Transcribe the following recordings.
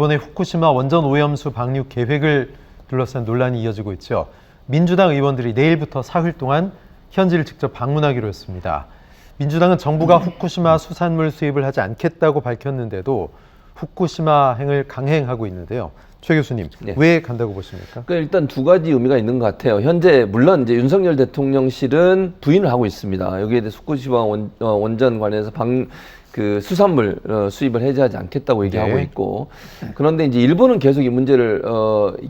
이번에 후쿠시마 원전 오염수 방류 계획을 둘러싼 논란이 이어지고 있죠. 민주당 의원들이 내일부터 사흘 동안 현지를 직접 방문하기로 했습니다. 민주당은 정부가 후쿠시마 수산물 수입을 하지 않겠다고 밝혔는데도 후쿠시마행을 강행하고 있는데요. 최 교수님, 네. 왜 간다고 보십니까? 일단 두 가지 의미가 있는 것 같아요. 현재 물론 이제 윤석열 대통령실은 부인을 하고 있습니다. 여기에 대해서 후쿠시마 원전 관련해서 수산물 수입을 해제하지 않겠다고 얘기하고 네. 있고, 그런데 이제 일본은 계속 이 문제를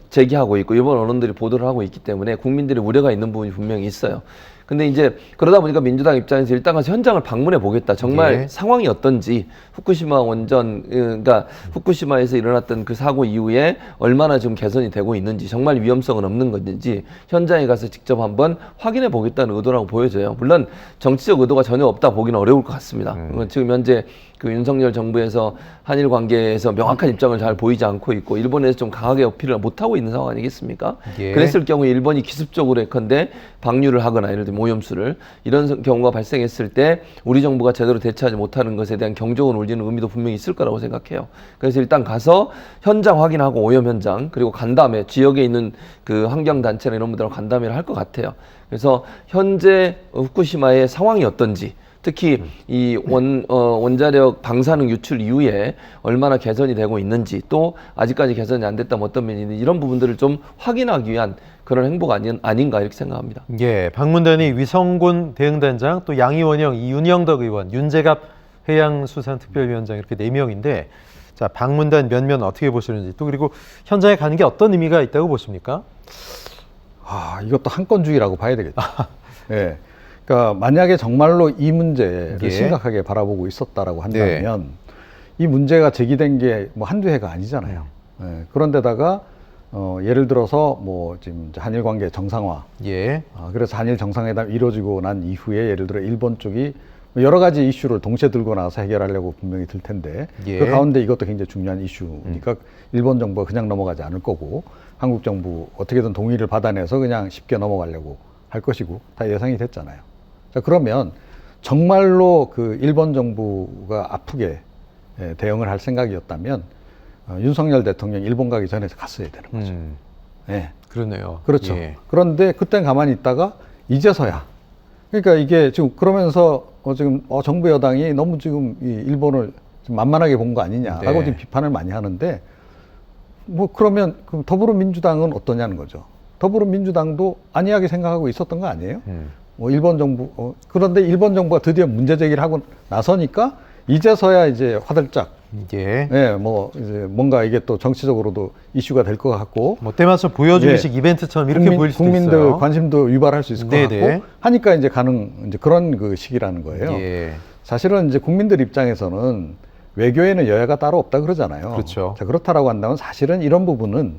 제기하고 있고 일본 언론들이 보도를 하고 있기 때문에 국민들의 우려가 있는 부분이 분명히 있어요. 근데 이제 그러다 보니까 민주당 입장에서 일단 가서 현장을 방문해 보겠다. 정말 네. 상황이 어떤지, 후쿠시마 원전, 그러니까 후쿠시마에서 일어났던 그 사고 이후에 얼마나 지금 개선이 되고 있는지, 정말 위험성은 없는 건지 현장에 가서 직접 한번 확인해 보겠다는 의도라고 보여져요. 물론 정치적 의도가 전혀 없다 보기는 어려울 것 같습니다. 지금 현재 그 윤석열 정부에서 한일 관계에서 명확한 입장을 잘 보이지 않고 있고 일본에서 좀 강하게 어필을 못하고 있는 상황 아니겠습니까? 예. 그랬을 경우에 일본이 기습적으로 예컨대 방류를 하거나 예를 들면 오염수를 이런 경우가 발생했을 때 우리 정부가 제대로 대처하지 못하는 것에 대한 경종을 울리는 의미도 분명히 있을 거라고 생각해요. 그래서 일단 가서 현장 확인하고 오염 현장 그리고 간담회 지역에 있는 그 환경단체나 이런 분들하고 간담회를 할 것 같아요. 그래서 현재 후쿠시마의 상황이 어떤지 특히 이 원자력 방사능 유출 이후에 얼마나 개선이 되고 있는지 또 아직까지 개선이 안 됐다면 어떤 면이 있는지 이런 부분들을 좀 확인하기 위한 그런 행보가 아닌가 이렇게 생각합니다. 예, 방문단이 위성곤 대응단장, 또 양이원영, 이윤영덕 의원, 윤재갑 해양수산특별위원장 이렇게 4명인데 자, 방문단 면면 어떻게 보시는지 또 그리고 현장에 가는 게 어떤 의미가 있다고 보십니까? 이것도 한건주의라고 봐야 되겠죠. 예. 그러니까 만약에 정말로 이 문제를 예. 심각하게 바라보고 있었다라고 한다면 이 문제가 제기된 게 뭐 한두 해가 아니잖아요. 예. 그런데다가 예를 들어서 뭐 지금 한일 관계 정상화. 예. 그래서 한일 정상회담 이루어지고 난 이후에 예를 들어 일본 쪽이 여러 가지 이슈를 동시에 들고 나와서 해결하려고 분명히 들 텐데 예. 그 가운데 이것도 굉장히 중요한 이슈니까 일본 정부가 그냥 넘어가지 않을 거고 한국 정부 어떻게든 동의를 받아내서 그냥 쉽게 넘어가려고 할 것이고 다 예상이 됐잖아요. 자, 그러면 정말로 그 일본 정부가 아프게 대응을 할 생각이었다면 윤석열 대통령 일본 가기 전에 갔어야 되는 거죠. 예. 그러네요. 그렇죠. 예. 그런데 그땐 가만히 있다가 이제서야. 그러니까 이게 지금 그러면서 지금 정부 여당이 너무 지금 이 일본을 좀 만만하게 본 거 아니냐라고 네. 지금 비판을 많이 하는데 뭐 그러면 더불어민주당은 어떠냐는 거죠. 더불어민주당도 안이하게 생각하고 있었던 거 아니에요? 뭐 일본 정부 그런데 일본 정부가 드디어 문제 제기를 하고 나서니까 이제서야 이제 화들짝 뭐 이제 뭔가 이게 또 정치적으로도 이슈가 될 것 같고 뭐 때마침 보여주기식 이벤트처럼 이렇게 보일 수도 국민들 있어요. 관심도 유발할 수 있을 것 네네. 같고 하니까 이제 가는 이제 그런 그 시기라는 거예요. 예. 사실은 이제 국민들 입장에서는 외교에는 여야가 따로 없다 그러잖아요. 그렇죠. 자, 그렇다라고 한다면 사실은 이런 부분은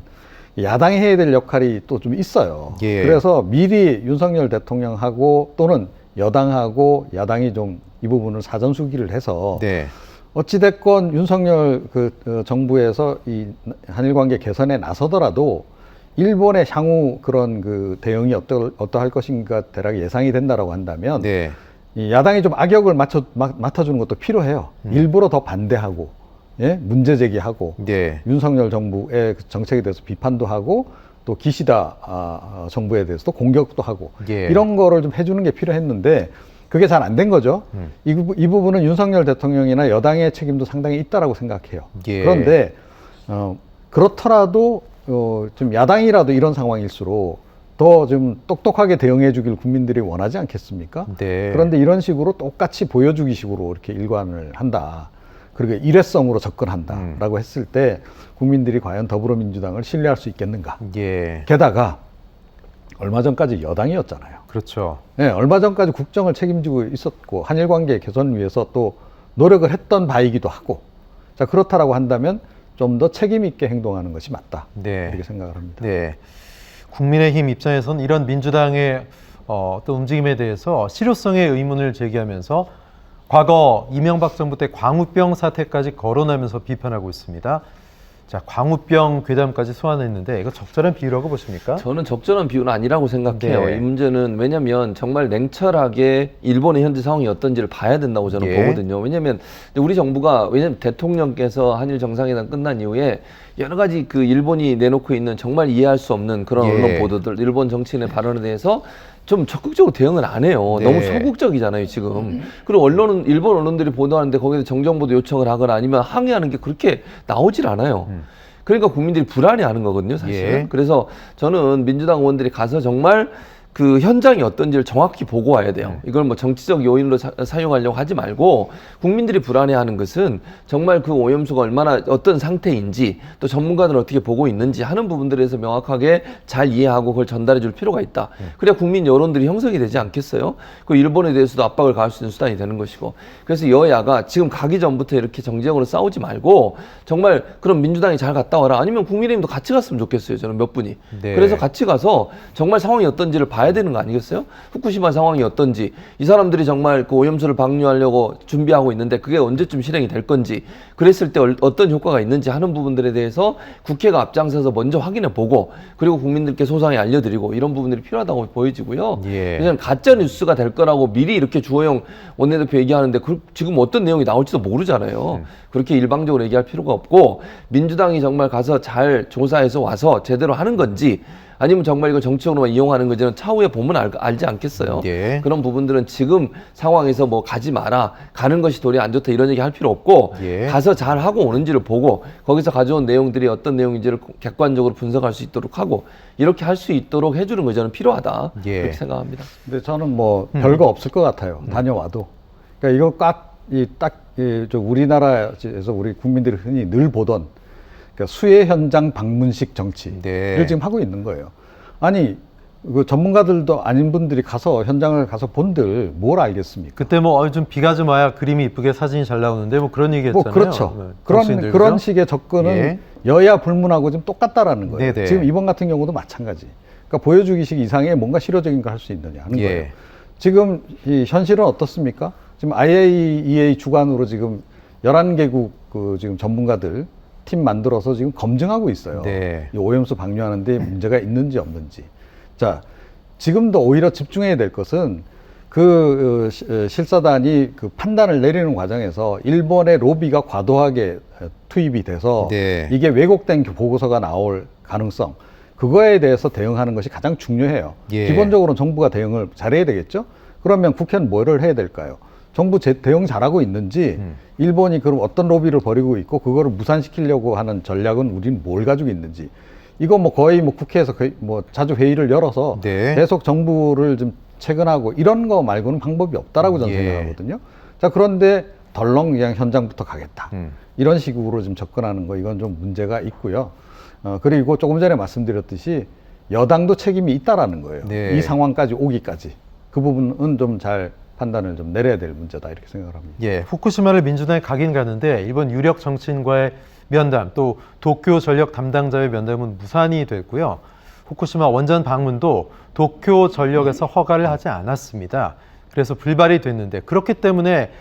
야당이 해야 될 역할이 또 좀 있어요. 예. 그래서 미리 윤석열 대통령하고 또는 여당하고 야당이 좀 이 부분을 사전수기를 해서 네. 어찌됐건 윤석열 정부에서 이 한일 관계 개선에 나서더라도 일본의 향후 그런 그 대응이 어떠할 것인가 대략 예상이 된다라고 한다면 네. 이 야당이 좀 악역을 맡아주는 것도 필요해요. 일부러 더 반대하고, 예? 문제 제기하고, 네. 윤석열 정부의 그 정책에 대해서 비판도 하고, 또 기시다 정부에 대해서도 공격도 하고, 예. 이런 거를 좀 해주는 게 필요했는데, 그게 잘 안 된 거죠. 이 부분은 윤석열 대통령이나 여당의 책임도 상당히 있다라고 생각해요. 예. 그런데, 그렇더라도, 좀 야당이라도 이런 상황일수록 더 좀 똑똑하게 대응해 주길 국민들이 원하지 않겠습니까? 네. 그런데 이런 식으로 똑같이 보여주기 식으로 이렇게 일관을 한다. 그리고 일회성으로 접근한다라고 했을 때 국민들이 과연 더불어민주당을 신뢰할 수 있겠는가? 예. 게다가 얼마 전까지 여당이었잖아요. 그렇죠. 네, 얼마 전까지 국정을 책임지고 있었고 한일 관계 개선을 위해서 또 노력을 했던 바이기도 하고 자 그렇다라고 한다면 좀 더 책임 있게 행동하는 것이 맞다. 네. 이렇게 생각을 합니다. 네. 국민의힘 입장에서는 이런 민주당의 또 움직임에 대해서 실효성의 의문을 제기하면서 과거 이명박 정부 때 광우병 사태까지 거론하면서 비판하고 있습니다. 자, 광우병 괴담까지 소환했는데 이거 적절한 비유라고 보십니까? 저는 적절한 비유는 아니라고 생각해요. 네. 이 문제는 왜냐하면 정말 냉철하게 일본의 현재 상황이 어떤지를 봐야 된다고 저는 예. 보거든요. 왜냐하면 우리 정부가 왜냐하면 대통령께서 한일 정상회담 끝난 이후에 여러 가지 그 일본이 내놓고 있는 정말 이해할 수 없는 그런 예. 언론 보도들, 일본 정치인의 발언에 대해서 좀 적극적으로 대응을 안 해요. 네. 너무 소극적이잖아요, 지금. 그리고 언론은, 일본 언론들이 보도하는데 거기서 정정보도 요청을 하거나 아니면 항의하는 게 그렇게 나오질 않아요. 그러니까 국민들이 불안해하는 거거든요, 사실은. 예. 그래서 저는 민주당 의원들이 가서 정말 그 현장이 어떤지를 정확히 보고 와야 돼요. 이걸 뭐 정치적 요인으로 사용하려고 하지 말고 국민들이 불안해하는 것은 정말 그 오염수가 얼마나 어떤 상태인지 또 전문가들은 어떻게 보고 있는지 하는 부분들에서 명확하게 잘 이해하고 그걸 전달해 줄 필요가 있다. 그래야 국민 여론들이 형성이 되지 않겠어요? 그 일본에 대해서도 압박을 가할 수 있는 수단이 되는 것이고. 그래서 여야가 지금 가기 전부터 이렇게 정쟁으로 싸우지 말고 정말 그럼 민주당이 잘 갔다 와라. 아니면 국민의힘도 같이 갔으면 좋겠어요. 저는 몇 분이. 네. 그래서 같이 가서 정말 상황이 어떤지를 봐야 되는 거 아니겠어요? 후쿠시마 상황이 어떤지, 이 사람들이 정말 그 오염수를 방류하려고 준비하고 있는데 그게 언제쯤 실행이 될 건지, 그랬을 때 어떤 효과가 있는지 하는 부분들에 대해서 국회가 앞장서서 먼저 확인해 보고, 그리고 국민들께 소상히 알려드리고, 이런 부분들이 필요하다고 보여지고요. 예. 그냥 가짜 뉴스가 될 거라고 미리 이렇게 주호영 원내대표 얘기하는데 지금 어떤 내용이 나올지도 모르잖아요. 그렇게 일방적으로 얘기할 필요가 없고, 민주당이 정말 가서 잘 조사해서 와서 제대로 하는 건지 아니면 정말 이거 정치적으로만 이용하는 건지는 차후에 보면 알지 않겠어요. 예. 그런 부분들은 지금 상황에서 뭐 가지 마라, 가는 것이 도리어 안 좋다 이런 얘기 할 필요 없고, 예. 가서 잘 하고 오는지를 보고 거기서 가져온 내용들이 어떤 내용인지를 객관적으로 분석할 수 있도록 하고, 이렇게 할 수 있도록 해주는 거 저는 필요하다. 예. 그렇게 생각합니다. 근데 저는 뭐 별거 없을 것 같아요. 다녀와도. 그러니까 이거 저 우리나라에서 우리 국민들이 흔히 늘 보던 그러니까 수해 현장 방문식 정치를 네. 지금 하고 있는 거예요. 아니, 그 전문가들도 아닌 분들이 가서 현장을 가서 본들 뭘 알겠습니까? 그때 뭐 좀 비가 좀 와야 그림이 이쁘게 사진이 잘 나오는데 뭐 그런 얘기했잖아요. 뭐 그렇죠. 네, 정치인들, 그런 그죠? 식의 접근은 예. 여야 불문하고 좀 똑같다라는 거예요. 네네. 지금 이번 같은 경우도 마찬가지. 그러니까 보여주기식 이상의 뭔가 실효적인 걸 할 수 있느냐 하는 예. 거예요. 지금 이 현실은 어떻습니까? 지금 IAEA 주관으로 지금 11개국 그 지금 전문가들 팀 만들어서 지금 검증하고 있어요. 네. 이 오염수 방류하는 데 문제가 있는지 없는지. 자, 지금도 오히려 집중해야 될 것은 그 실사단이 그 판단을 내리는 과정에서 일본의 로비가 과도하게 투입이 돼서 네. 이게 왜곡된 보고서가 나올 가능성, 그거에 대해서 대응하는 것이 가장 중요해요. 예. 기본적으로는 정부가 대응을 잘해야 되겠죠? 그러면 국회는 뭐를 해야 될까요? 정부 대응 잘하고 있는지, 일본이 그럼 어떤 로비를 벌이고 있고 그거를 무산시키려고 하는 전략은 우리는 뭘 가지고 있는지, 이거 뭐 거의 뭐 국회에서 거의 뭐 자주 회의를 열어서 네. 계속 정부를 좀 체근하고 이런 거 말고는 방법이 없다라고 저는 예. 생각하거든요. 자, 그런데 덜렁 그냥 현장부터 가겠다. 이런 식으로 좀 접근하는 거, 이건 좀 문제가 있고요. 그리고 조금 전에 말씀드렸듯이 여당도 책임이 있다라는 거예요. 네. 이 상황까지 오기까지. 그 부분은 좀 잘 판단을 좀 내려야 될 문제다, 이렇게 생각을 합니다. 예, 후쿠시마를 민주당이 가긴 가는데 일본 유력 정치인과의 면담, 또 도쿄 전력 담당자의 면담은 무산이 됐고요. 후쿠시마 원전 방문도 도쿄 전력에서 허가를 하지 않았습니다. 그래서 불발이 됐는데, 그렇기 때문에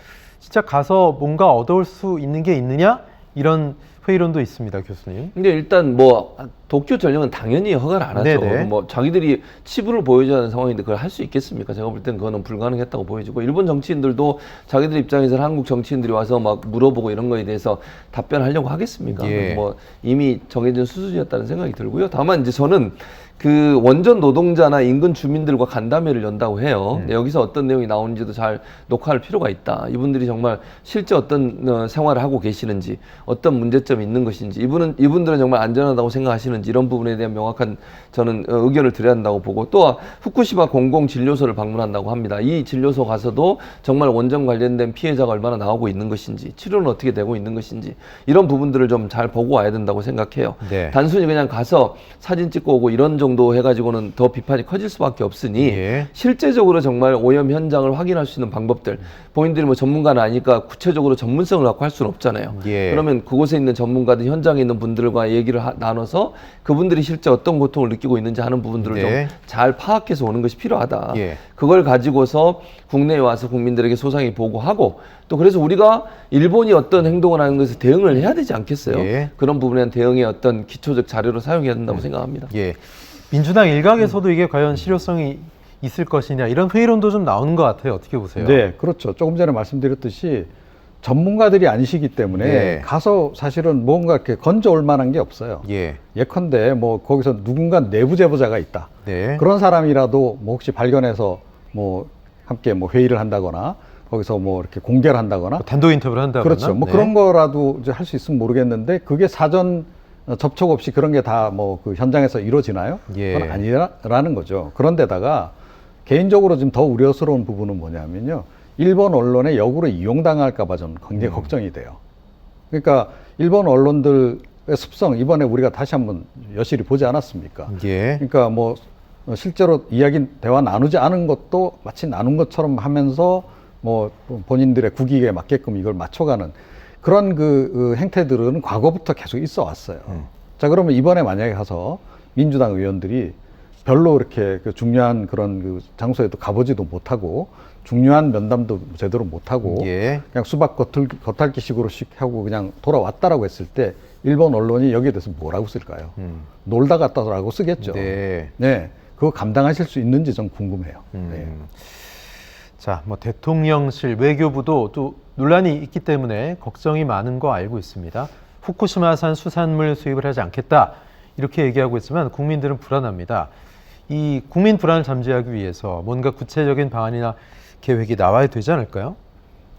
진짜 가서 뭔가 얻어올 수 있는 게 있느냐? 이런 회의론도 있습니다, 교수님. 근데 일단 뭐 도쿄 전력은 당연히 허가를 안 하죠. 네네. 뭐 자기들이 치부를 보여줘야 하는 상황인데 그걸 할 수 있겠습니까? 제가 볼 땐 그거는 불가능했다고 보여지고, 일본 정치인들도 자기들 입장에서는 한국 정치인들이 와서 막 물어보고 이런 거에 대해서 답변하려고 하겠습니까? 예. 뭐 이미 정해진 수준이었다는 생각이 들고요. 다만 이제 저는 그 원전 노동자나 인근 주민들과 간담회를 연다고 해요. 근데 여기서 어떤 내용이 나오는지도 잘 녹화할 필요가 있다. 이분들이 정말 실제 어떤 생활을 하고 계시는지, 어떤 문제점이 있는 것인지, 이분들은 정말 안전하다고 생각하시는지, 이런 부분에 대한 명확한 저는 의견을 드려야 한다고 보고, 또 후쿠시마 공공진료소를 방문한다고 합니다. 이 진료소 가서도 정말 원전 관련된 피해자가 얼마나 나오고 있는 것인지, 치료는 어떻게 되고 있는 것인지, 이런 부분들을 좀 잘 보고 와야 된다고 생각해요. 네. 단순히 그냥 가서 사진 찍고 오고 이런 정도 해가지고는 더 비판이 커질 수밖에 없으니, 예. 실제적으로 정말 오염 현장을 확인할 수 있는 방법들, 본인들이 뭐 전문가는 아니까 구체적으로 전문성을 갖고 할 수는 없잖아요. 예. 그러면 그곳에 있는 전문가들, 현장에 있는 분들과 얘기를 나눠서 그분들이 실제 어떤 고통을 느끼고 있는지 하는 부분들을 네. 좀 잘 파악해서 오는 것이 필요하다. 예. 그걸 가지고서 국내에 와서 국민들에게 소상히 보고하고, 또 그래서 우리가 일본이 어떤 행동을 하는 것에 대응을 해야 되지 않겠어요? 예. 그런 부분에 대한 대응의 어떤 기초적 자료로 사용해야 된다고 생각합니다. 예. 민주당 일각에서도 이게 과연 실효성이 있을 것이냐 이런 회의론도 좀 나오는 것 같아요. 어떻게 보세요? 네, 그렇죠. 조금 전에 말씀드렸듯이 전문가들이 아니시기 때문에 네. 가서 사실은 뭔가 이렇게 건져올 만한 게 없어요. 예. 예컨대 뭐 거기서 누군가 내부 제보자가 있다. 네. 그런 사람이라도 뭐 혹시 발견해서 뭐 함께 뭐 회의를 한다거나 거기서 뭐 이렇게 공개를 한다거나 뭐 단독 인터뷰를 한다거나. 그렇죠. 뭐 네. 그런 거라도 이제 할 수 있으면 모르겠는데 그게 사전 접촉 없이 그런 게 다 뭐 그 현장에서 이루어지나요? 예. 그건 아니라는 거죠. 그런데다가 개인적으로 지금 더 우려스러운 부분은 뭐냐면요. 일본 언론에 역으로 이용당할까 봐 저는 굉장히 걱정이 돼요. 그러니까 일본 언론들의 습성 이번에 우리가 다시 한번 여실히 보지 않았습니까? 예. 그러니까 뭐 실제로 대화 나누지 않은 것도 마치 나눈 것처럼 하면서 뭐 본인들의 국익에 맞게끔 이걸 맞춰가는 그런 그 행태들은 과거부터 계속 있어 왔어요. 자, 그러면 이번에 만약에 가서 민주당 의원들이 별로 이렇게 그 중요한 그런 그 장소에도 가보지도 못하고 중요한 면담도 제대로 못하고 예. 그냥 수박 겉핥기식으로 하고 그냥 돌아왔다라고 했을 때 일본 언론이 여기에 대해서 뭐라고 쓸까요? 놀다 갔다라고 쓰겠죠. 네. 네, 그거 감당하실 수 있는지 좀 궁금해요. 네. 자, 뭐 대통령실, 외교부도 또 논란이 있기 때문에 걱정이 많은 거 알고 있습니다. 후쿠시마산 수산물 수입을 하지 않겠다 이렇게 얘기하고 있지만 국민들은 불안합니다. 이 국민 불안을 잠재우기 위해서 뭔가 구체적인 방안이나 계획이 나와야 되지 않을까요?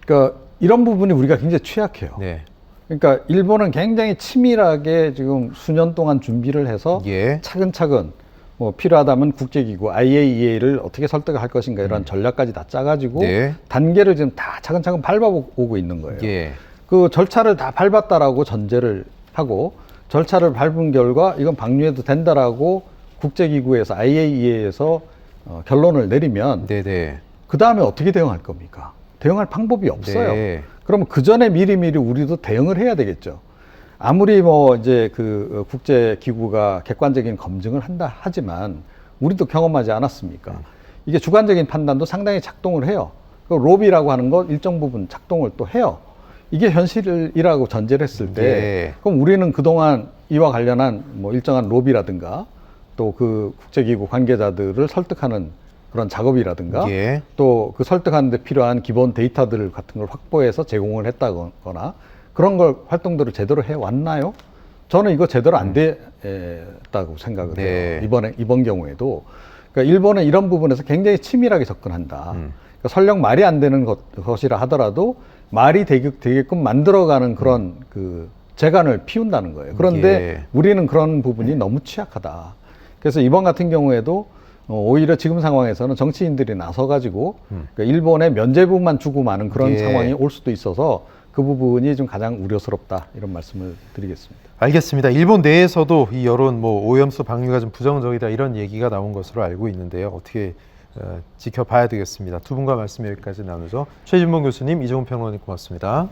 그러니까 이런 부분이 우리가 굉장히 취약해요. 네. 그러니까 일본은 굉장히 치밀하게 지금 수년 동안 준비를 해서 예. 차근차근 뭐 필요하다면 국제기구 IAEA를 어떻게 설득할 것인가 이런 전략까지 다 짜가지고 네. 단계를 지금 다 차근차근 밟아오고 있는 거예요. 예. 그 절차를 다 밟았다라고 전제를 하고 절차를 밟은 결과 이건 방류해도 된다라고 국제기구에서 IAEA에서 결론을 내리면 네네. 그 다음에 어떻게 대응할 겁니까? 대응할 방법이 없어요. 네. 그러면 그 전에 미리미리 우리도 대응을 해야 되겠죠. 아무리 뭐 이제 그 국제기구가 객관적인 검증을 한다 하지만 우리도 경험하지 않았습니까? 이게 주관적인 판단도 상당히 작동을 해요. 그 로비라고 하는 건 일정 부분 작동을 또 해요. 이게 현실이라고 전제를 했을 때 네. 그럼 우리는 그동안 이와 관련한 뭐 일정한 로비라든가 또 그 국제기구 관계자들을 설득하는 그런 작업이라든가 예. 또 그 설득하는 데 필요한 기본 데이터들 같은 걸 확보해서 제공을 했다거나 그런 걸 활동들을 제대로 해왔나요? 저는 이거 제대로 안 됐다고 생각을 네. 해요. 이번 경우에도. 그러니까 일본은 이런 부분에서 굉장히 치밀하게 접근한다. 그러니까 설령 말이 안 되는 것이라 하더라도 말이 되게끔 만들어가는 그런 그 재간을 피운다는 거예요. 그런데 예. 우리는 그런 부분이 너무 취약하다. 그래서 이번 같은 경우에도 오히려 지금 상황에서는 정치인들이 나서가지고 그러니까 일본에 면죄부만 주고 마는 그런 예. 상황이 올 수도 있어서 그 부분이 좀 가장 우려스럽다 이런 말씀을 드리겠습니다. 알겠습니다. 일본 내에서도 이 여론 뭐 오염수 방류가 좀 부정적이다 이런 얘기가 나온 것으로 알고 있는데요. 어떻게 지켜봐야 되겠습니다. 두 분과 말씀 여기까지 나누죠. 최진봉 교수님, 이종훈 평론가님 고맙습니다.